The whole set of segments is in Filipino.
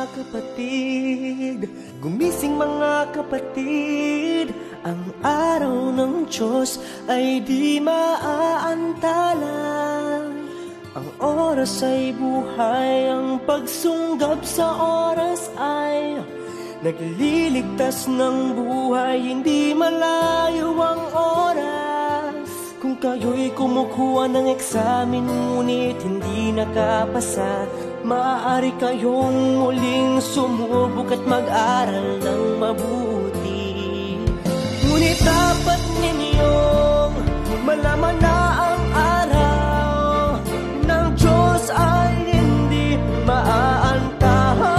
kapatid, gumising mga kapatid. Ang araw ng Diyos ay di maaantala. Ang oras ay buhay, ang pagsunggab sa oras ay nagliligtas ng buhay. Hindi malayo ang oras. Kung kayo'y kumukuha ng eksamen ngunit hindi nakapasa, maaari kayong muling sumubok at mag-aral ng mabuti. Ngunit dapat ninyong malaman na ang araw ng Diyos ay hindi maaantahan.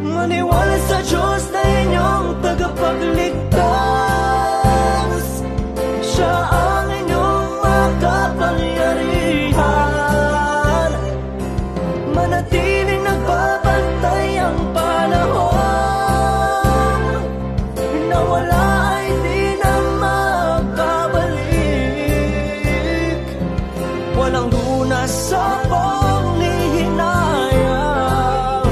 Maniwala sa Diyos na inyong tagapagligtas. Siya ang inyong makapangyarihan. Manatiling nagbabantay ang panahon na wala ay di na makabalik. Walang lunas sa panghihinayang.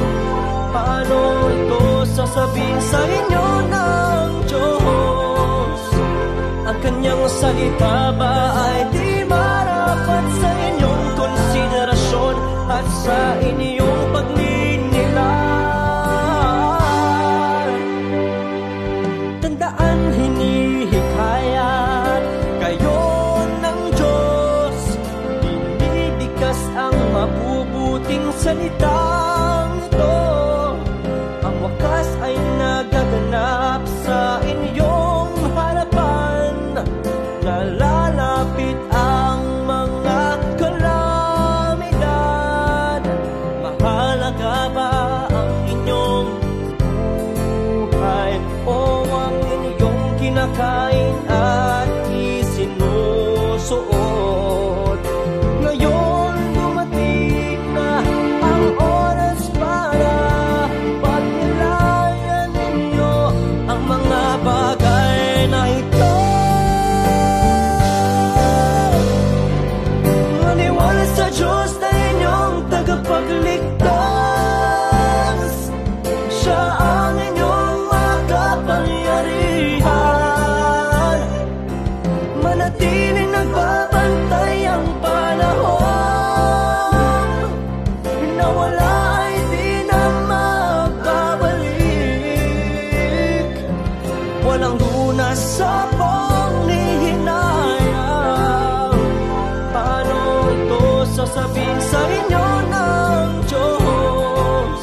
Paano ito sasabihin sa inyo ng Diyos? Ang kanyang salita ba ay di marapat sa inyong konsiderasyon at sa inyong pagninilay? Tandaan, hinihikayat kayo ng Diyos. Binibigkas ang mabubuting salitang ito. Ang wakas ay nagaganap sa inyong harapan. Nalalapit ang mga kalamidad. Mahalaga ba ang inyong buhay o ang inyong kinakain at isinusuot? Ngayon dumating na ang oras para pagnilayan ninyo ang mga bagay na ito. Maniwala sa Diyos na inyong tagapagligtas. Siya ang inyong makapangyarihan. Manatiling nagbabantay ang panahon na wala ay di na makabalik. Walang lunas sa panghihinayang. Paano ito sasabihin sa inyo ng Diyos?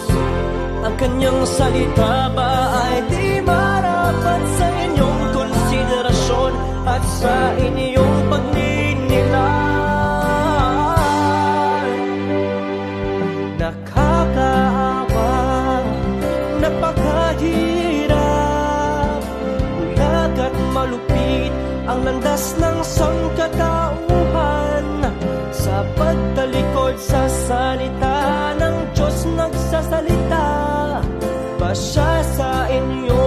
Ang kanyang salita ba ay di marapat sa inyong konsiderasyon at sa inyong pagninilay? Nakakaawa, napakahirap, bulag at malupit ang landas ng sangkatauhan. Sa pagtalikod sa salita ng Diyos nagsasalita ba siya sa inyo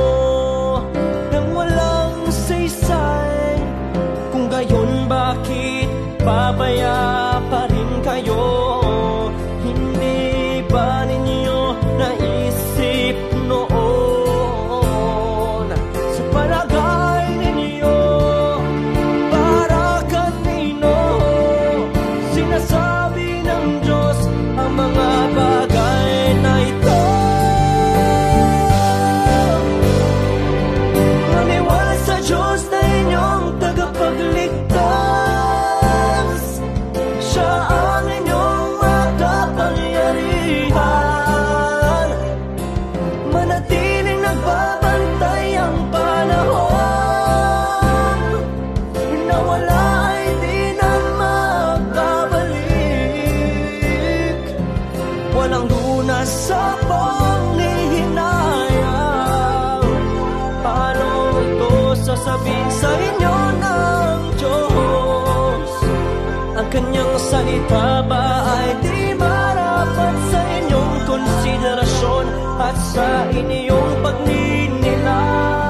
nang walang saysay? Kung gayon, bakit pabaya pa rin kayo? Hindi ba ninyo naisip noon sa palagay ninyo para kanino sinasabi ng Diyos ang mga bagay na ito? Maniwala sa Diyos na inyong tagapagligtas. Siya ang inyong makapangyarihan. Manatiling nagbabantay ang panahon na wala ay di na makabalik. Walang lunas sa panghihinayang. Paano ito sasabihin sa inyo ng Diyos? Ang kanyang salita ba ay di marapat sa inyong konsiderasyon at sa inyong pagninilay?